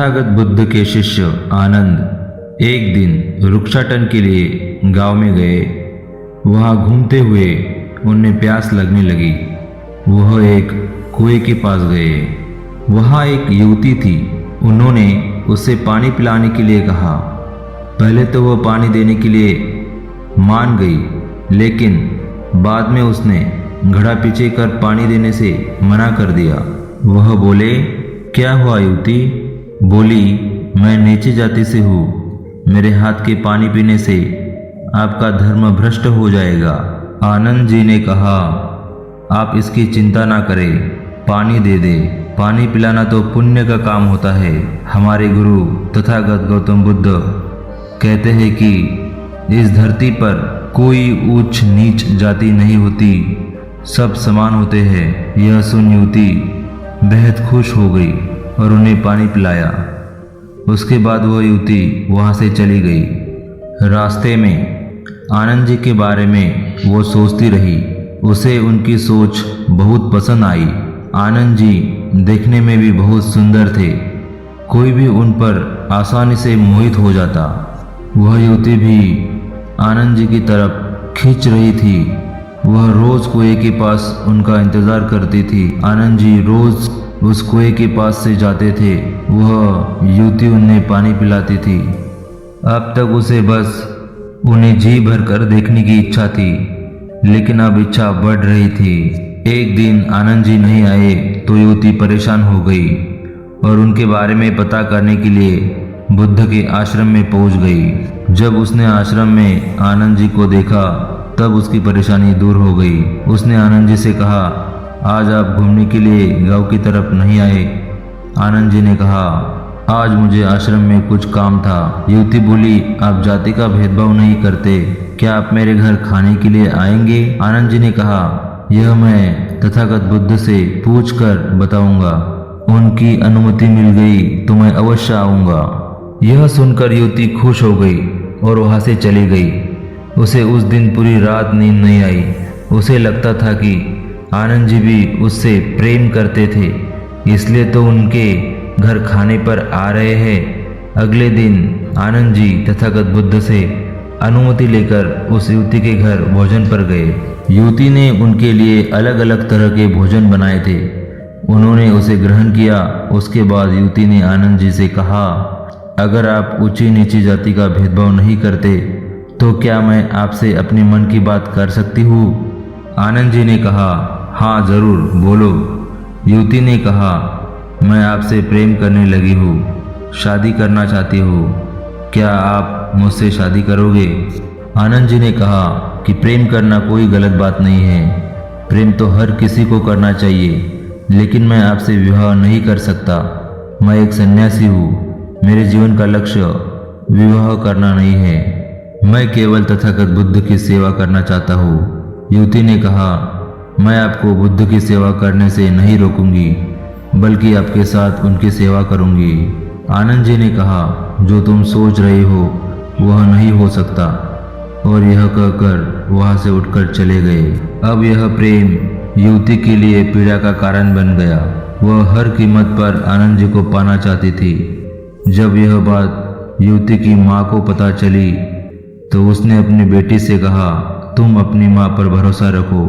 तथागत बुद्ध के शिष्य आनंद एक दिन वृक्षाटन के लिए गांव में गए। वहां घूमते हुए उन्हें प्यास लगने लगी। वह एक कुएं के पास गए। वहां एक युवती थी। उन्होंने उससे पानी पिलाने के लिए कहा। पहले तो वह पानी देने के लिए मान गई, लेकिन बाद में उसने घड़ा पीछे कर पानी देने से मना कर दिया। वह बोले, क्या हुआ युवती? बोली, मैं नीचे जाति से हूँ। मेरे हाथ के पानी पीने से आपका धर्म भ्रष्ट हो जाएगा। आनंद जी ने कहा, आप इसकी चिंता ना करें, पानी दे दे। पानी पिलाना तो पुण्य का काम होता है। हमारे गुरु तथागत गौतम बुद्ध कहते हैं कि इस धरती पर कोई ऊंच नीच जाति नहीं होती, सब समान होते हैं। यह सुन युवती बेहद खुश हो गई और उन्हें पानी पिलाया। उसके बाद वह युवती वहां से चली गई। रास्ते में आनंद जी के बारे में वो सोचती रही। उसे उनकी सोच बहुत पसंद आई। आनंद जी देखने में भी बहुत सुंदर थे। कोई भी उन पर आसानी से मोहित हो जाता। वह युवती भी आनंद जी की तरफ खींच रही थी। वह रोज कुएं के पास उनका इंतजार करती थी। आनंद जी रोज उस कुएं के पास से जाते थे। वह युवती उन्हें पानी पिलाती थी। अब तक उसे बस उन्हें जी भर कर देखने की इच्छा थी, लेकिन अब इच्छा बढ़ रही थी। एक दिन आनंद जी नहीं आए तो युवती परेशान हो गई और उनके बारे में पता करने के लिए बुद्ध के आश्रम में पहुंच गई। जब उसने आश्रम में आनंद जी को देखा तब उसकी परेशानी दूर हो गई। उसने आनंद जी से कहा, आज आप घूमने के लिए गांव की तरफ नहीं आए? आनंद जी ने कहा, आज मुझे आश्रम में कुछ काम था। युवती बोली, आप जाति का भेदभाव नहीं करते, क्या आप मेरे घर खाने के लिए आएंगे? आनंद जी ने कहा, यह मैं तथागत बुद्ध से पूछ कर बताऊंगा। उनकी अनुमति मिल गई तो मैं अवश्य आऊंगा। यह सुनकर युवती खुश हो गई और वहां से चली गई। उसे उस दिन पूरी रात नींद नहीं आई। उसे लगता था कि आनंद जी भी उससे प्रेम करते थे, इसलिए तो उनके घर खाने पर आ रहे हैं। अगले दिन आनंद जी तथागत बुद्ध से अनुमति लेकर उस युवती के घर भोजन पर गए। युवती ने उनके लिए अलग अलग तरह के भोजन बनाए थे। उन्होंने उसे ग्रहण किया। उसके बाद युवती ने आनंद जी से कहा, अगर आप ऊंची नीची जाति का भेदभाव नहीं करते तो क्या मैं आपसे अपने मन की बात कर सकती हूँ? आनंद जी ने कहा, हाँ जरूर, बोलो। युवती ने कहा, मैं आपसे प्रेम करने लगी हूँ, शादी करना चाहती हूँ, क्या आप मुझसे शादी करोगे? आनंद जी ने कहा कि प्रेम करना कोई गलत बात नहीं है। प्रेम तो हर किसी को करना चाहिए, लेकिन मैं आपसे विवाह नहीं कर सकता। मैं एक सन्यासी हूँ। मेरे जीवन का लक्ष्य विवाह करना नहीं है। मैं केवल तथागत बुद्ध की सेवा करना चाहता हूँ। युवती ने कहा, मैं आपको बुद्ध की सेवा करने से नहीं रोकूंगी, बल्कि आपके साथ उनकी सेवा करूंगी। आनंद जी ने कहा, जो तुम सोच रही हो वह नहीं हो सकता, और यह कहकर वहां से उठकर चले गए। अब यह प्रेम युवती के लिए पीड़ा का कारण बन गया। वह हर कीमत पर आनंद जी को पाना चाहती थी। जब यह बात युवती की माँ को पता चली तो उसने अपनी बेटी से कहा, तुम अपनी माँ पर भरोसा रखो,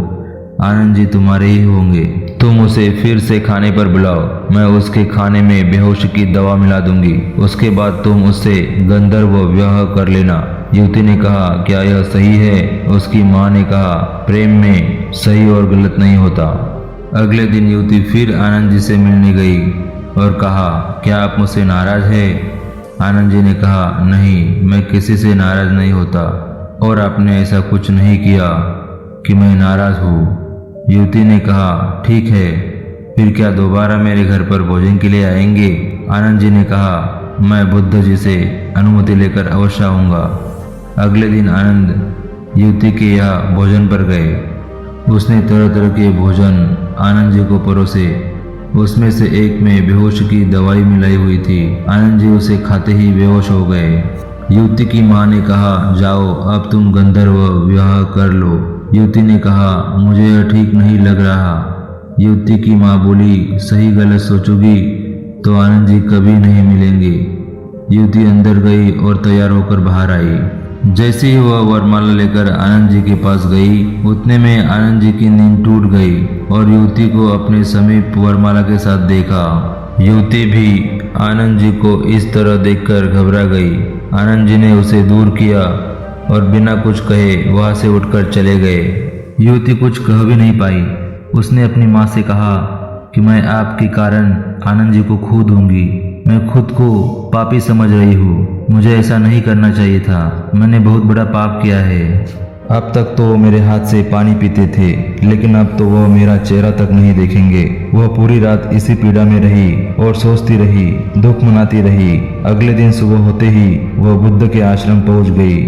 आनंद जी तुम्हारे ही होंगे। तुम उसे फिर से खाने पर बुलाओ, मैं उसके खाने में बेहोशी की दवा मिला दूंगी। उसके बाद तुम उससे गंधर्व विवाह कर लेना। युवती ने कहा, क्या यह सही है? उसकी माँ ने कहा, प्रेम में सही और गलत नहीं होता। अगले दिन युवती फिर आनंद जी से मिलने गई और कहा, क्या आप मुझसे नाराज हैं? आनंद जी ने कहा, नहीं, मैं किसी से नाराज नहीं होता, और आपने ऐसा कुछ नहीं किया कि मैं नाराज हूँ। युवती ने कहा, ठीक है, फिर क्या दोबारा मेरे घर पर भोजन के लिए आएंगे? आनंद जी ने कहा, मैं बुद्ध जी से अनुमति लेकर अवश्य आऊँगा। अगले दिन आनंद युवती के यहाँ भोजन पर गए। उसने तरह तरह के भोजन आनंद जी को परोसे। उसमें से एक में बेहोश की दवाई मिलाई हुई थी। आनंद जी उसे खाते ही बेहोश हो गए। युवती की माँ ने कहा, जाओ अब तुम गंधर्व विवाह कर लो। युवती ने कहा, मुझे यह ठीक नहीं लग रहा। युवती की माँ बोली, सही गलत सोचोगी तो आनंद जी कभी नहीं मिलेंगे। युवती अंदर गई और तैयार होकर बाहर आई। जैसे ही वह वरमाला लेकर आनंद जी के पास गई, उतने में आनंद जी की नींद टूट गई और युवती को अपने समीप वरमाला के साथ देखा। युवती भी आनंद जी को इस तरह देखकर घबरा गई। आनंद जी ने उसे दूर किया और बिना कुछ कहे वहां से उठकर चले गए। युवती कुछ कह भी नहीं पाई। उसने अपनी माँ से कहा कि मैं आपके कारण आनंद जी को खो दूंगी। मैं खुद को पापी समझ रही हूँ। मुझे ऐसा नहीं करना चाहिए था। मैंने बहुत बड़ा पाप किया है। अब तक तो वो मेरे हाथ से पानी पीते थे, लेकिन अब तो वह मेरा चेहरा तक नहीं देखेंगे। वह पूरी रात इसी पीड़ा में रही और सोचती रही, दुख मनाती रही। अगले दिन सुबह होते ही वह बुद्ध के आश्रम पहुंच गई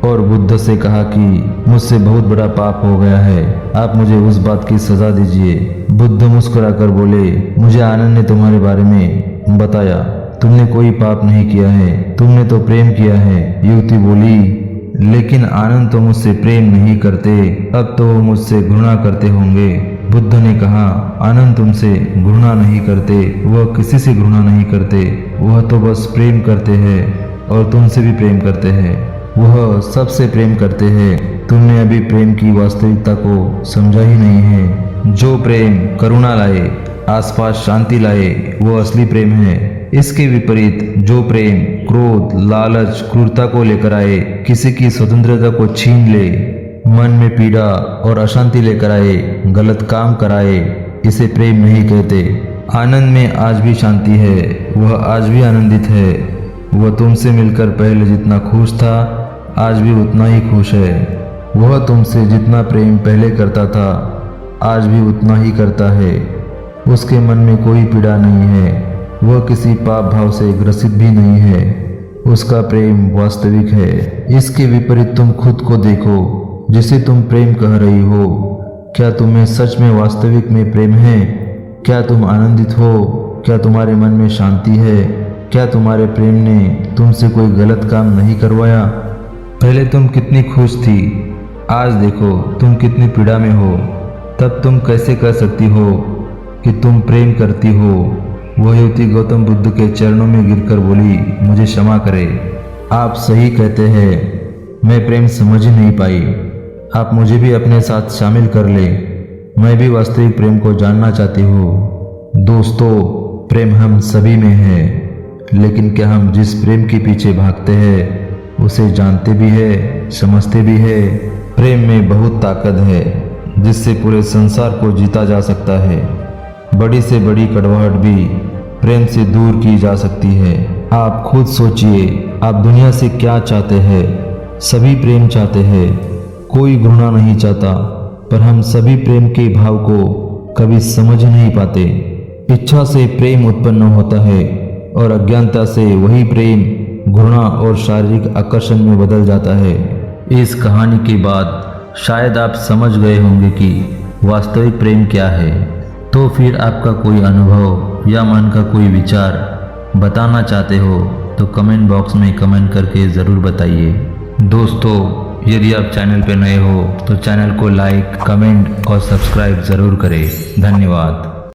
और बुद्ध से कहा कि मुझसे बहुत बड़ा पाप हो गया है, आप मुझे उस बात की सजा दीजिए। बुद्ध मुस्कुराकर बोले, मुझे आनंद ने तुम्हारे बारे में बताया। तुमने कोई पाप नहीं किया है, तुमने तो प्रेम किया है। युवती बोली, लेकिन आनंद तो मुझसे प्रेम नहीं करते, अब तो वो मुझसे घृणा करते होंगे। बुद्ध ने कहा, आनंद तुमसे घृणा नहीं करते, वह किसी से घृणा नहीं करते। वह तो बस प्रेम करते हैं और तुमसे भी प्रेम करते हैं। वह सबसे प्रेम करते हैं। तुमने अभी प्रेम की वास्तविकता को समझा ही नहीं है। जो प्रेम करुणा लाए, आसपास शांति लाए, वो असली प्रेम है। इसके विपरीत जो प्रेम क्रोध, लालच, क्रूरता को लेकर आए, किसी की स्वतंत्रता को छीन ले, मन में पीड़ा और अशांति लेकर आए, गलत काम कराए, इसे प्रेम नहीं कहते। आनंद में आज भी शांति है, वह आज भी आनंदित है। वह तुमसे मिलकर पहले जितना खुश था, आज भी उतना ही खुश है। वह तुमसे जितना प्रेम पहले करता था, आज भी उतना ही करता है। उसके मन में कोई पीड़ा नहीं है। वह किसी पाप भाव से ग्रसित भी नहीं है। उसका प्रेम वास्तविक है। इसके विपरीत तुम खुद को देखो, जिसे तुम प्रेम कह रही हो। क्या तुम्हें सच में वास्तविक में प्रेम है? क्या तुम आनंदित हो? क्या तुम्हारे मन में शांति है? क्या तुम्हारे प्रेम ने तुमसे कोई गलत काम नहीं करवाया? पहले तुम कितनी खुश थी, आज देखो तुम कितनी पीड़ा में हो। तब तुम कैसे कह सकती हो कि तुम प्रेम करती हो? वह युवती गौतम बुद्ध के चरणों में गिरकर बोली, मुझे क्षमा करें। आप सही कहते हैं, मैं प्रेम समझ ही नहीं पाई। आप मुझे भी अपने साथ शामिल कर ले। मैं भी वास्तविक प्रेम को जानना चाहती हूँ। दोस्तों, प्रेम हम सभी में है, लेकिन क्या हम जिस प्रेम के पीछे भागते हैं उसे जानते भी है, समझते भी है? प्रेम में बहुत ताकत है, जिससे पूरे संसार को जीता जा सकता है। बड़ी से बड़ी कड़वाहट भी प्रेम से दूर की जा सकती है। आप खुद सोचिए, आप दुनिया से क्या चाहते हैं? सभी प्रेम चाहते हैं, कोई घृणा नहीं चाहता, पर हम सभी प्रेम के भाव को कभी समझ नहीं पाते। इच्छा से प्रेम उत्पन्न होता है और अज्ञानता से वही प्रेम घृणा और शारीरिक आकर्षण में बदल जाता है। इस कहानी के बाद शायद आप समझ गए होंगे कि वास्तविक प्रेम क्या है। तो फिर आपका कोई अनुभव या मन का कोई विचार बताना चाहते हो तो कमेंट बॉक्स में कमेंट करके ज़रूर बताइए। दोस्तों, यदि आप चैनल पर नए हो तो चैनल को लाइक, कमेंट और सब्सक्राइब ज़रूर करें। धन्यवाद।